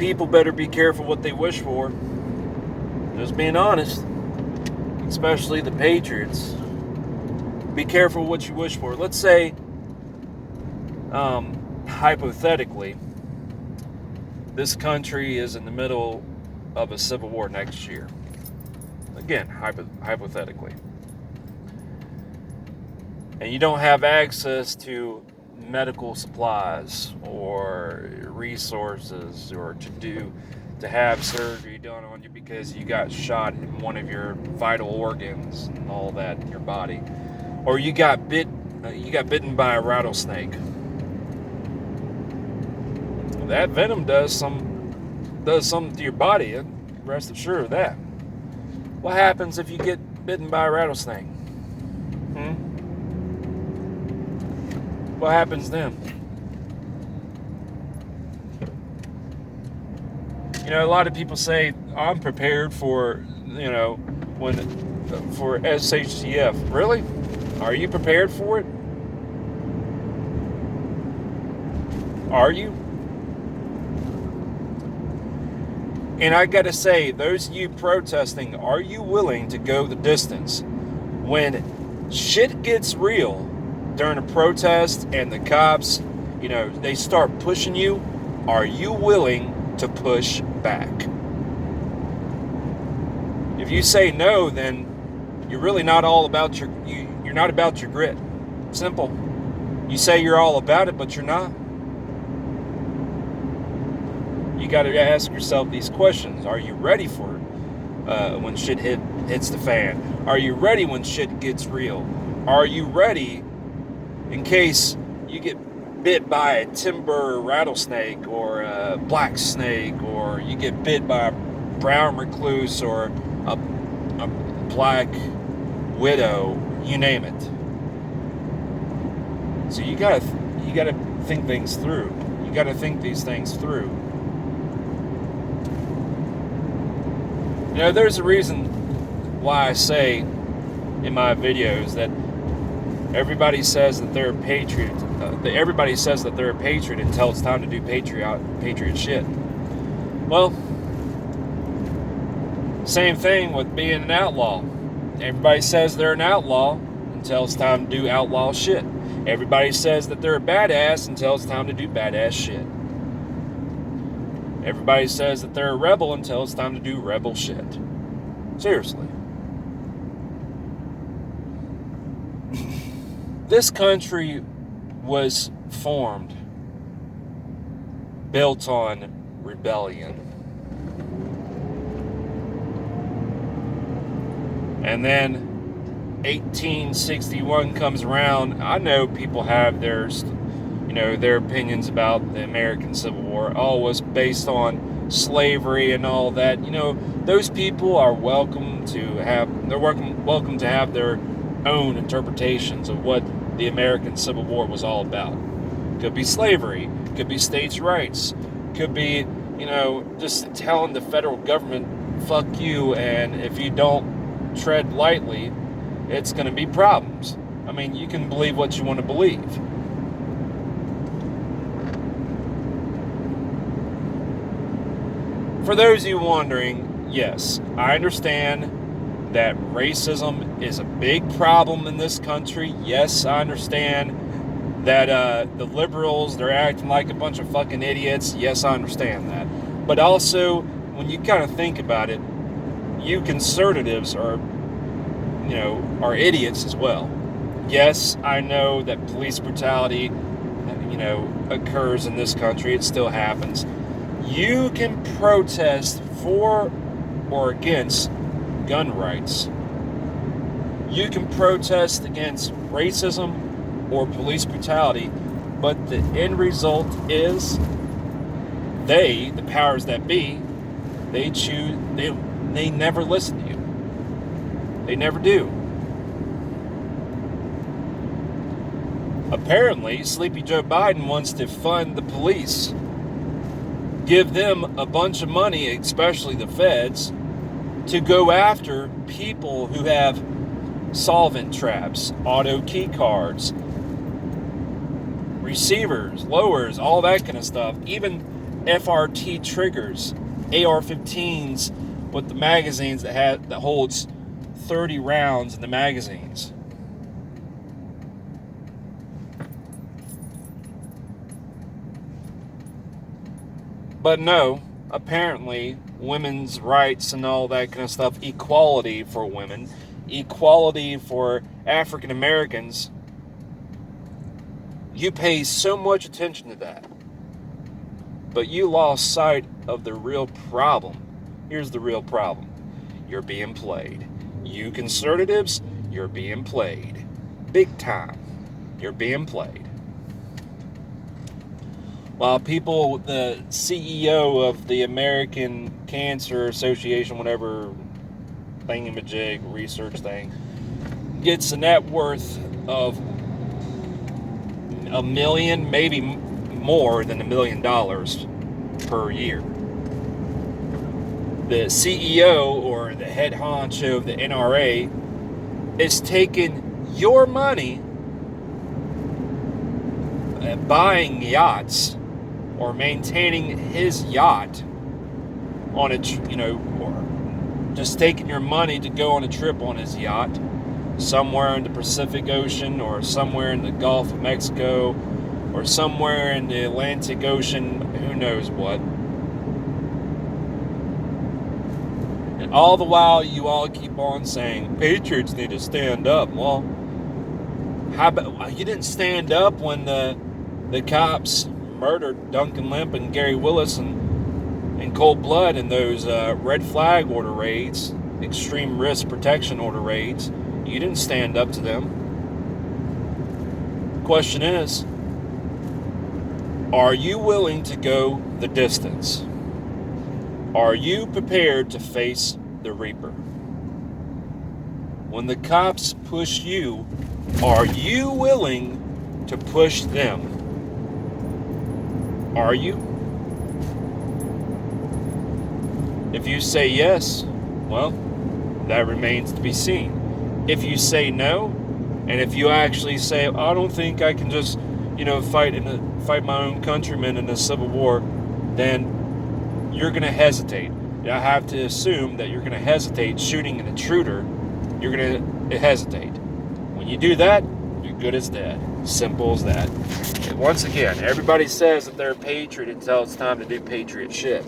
people better be careful what they wish for. Just being honest. Especially the Patriots. Be careful what you wish for. Let's say, hypothetically, this country is in the middle of a civil war next year. Again, hypothetically. And you don't have access to medical supplies or resources or to have surgery done on you because you got shot in one of your vital organs and all that in your body. Or you got bitten by a rattlesnake. That venom does something to your body, and rest assured of that. What happens if you get bitten by a rattlesnake? What happens then? You know, a lot of people say, I'm prepared for, for SHTF. Really? Are you prepared for it? Are you? And I gotta say, those of you protesting, are you willing to go the distance when shit gets real during a protest and the cops, they start pushing you? Are you willing to push back? If you say no, then you're really not all about you're not about your grit. Simple. You say you're all about it, but you're not. You got to ask yourself these questions. Are you ready for it when shit hits the fan? Are you ready when shit gets real? Are you ready in case you get bit by a timber rattlesnake or a black snake, or you get bit by a brown recluse or a black widow, you name it. So you gotta think things through. You gotta think these things through. There's a reason why I say in my videos that everybody says that they're a patriot. Everybody says that they're a patriot until it's time to do patriot shit. Well, same thing with being an outlaw. Everybody says they're an outlaw until it's time to do outlaw shit. Everybody says that they're a badass until it's time to do badass shit. Everybody says that they're a rebel until it's time to do rebel shit. Seriously. This country was formed, built on rebellion. And then 1861 comes around. I know people have their opinions about the American Civil War. Oh, it was based on slavery and all that. Those people are welcome to have their own interpretations of what the American Civil War was all about. Could be slavery, could be states' rights, could be, just telling the federal government, fuck you, and if you don't tread lightly, it's going to be problems. I mean, you can believe what you want to believe. For those of you wondering, yes, I understand that racism is a big problem in this country. Yes, I understand that the liberals, they're acting like a bunch of fucking idiots. Yes, I understand that. But also, when you kind of think about it, you conservatives are idiots as well. Yes, I know that police brutality, occurs in this country. It still happens. You can protest for or against gun rights. You can protest against racism or police brutality, but the end result is the powers that be, they never listen to you. They never do. Apparently, Sleepy Joe Biden wants to fund the police, give them a bunch of money, especially the feds, to go after people who have solvent traps, auto key cards, receivers, lowers, all that kind of stuff. Even FRT triggers, AR-15s with the magazines that holds 30 rounds in the magazines. But no, apparently women's rights and all that kind of stuff, equality for women, equality for African Americans, you pay so much attention to that. But you lost sight of the real problem. Here's the real problem. You're being played. You conservatives, you're being played. Big time. You're being played. While people, the CEO of the American Cancer Association, whatever thingamajig research thing, gets a net worth of $1 million, maybe more than $1 million per year. The CEO or the head honcho of the NRA is taking your money, buying yachts or maintaining his yacht on a, or just taking your money to go on a trip on his yacht somewhere in the Pacific Ocean or somewhere in the Gulf of Mexico or somewhere in the Atlantic Ocean, who knows what. And all the while you all keep on saying, patriots need to stand up. Well, how about you didn't stand up when the cops murdered Duncan Lemp and Gary Willis in cold blood in those red flag order raids, extreme risk protection order raids. You didn't stand up to them. The question is, are you willing to go the distance? Are you prepared to face the Reaper? When the cops push you, are you willing to push them? Are you? If you say yes, well, that remains to be seen. If you say no, and if you actually say, I don't think I can just, fight my own countrymen in a civil war, then you're going to hesitate. I have to assume that you're going to hesitate shooting an intruder. You're going to hesitate. When you do that, you're good as dead. Simple as that. And once again, everybody says that they're a patriot until it's time to do patriot shit.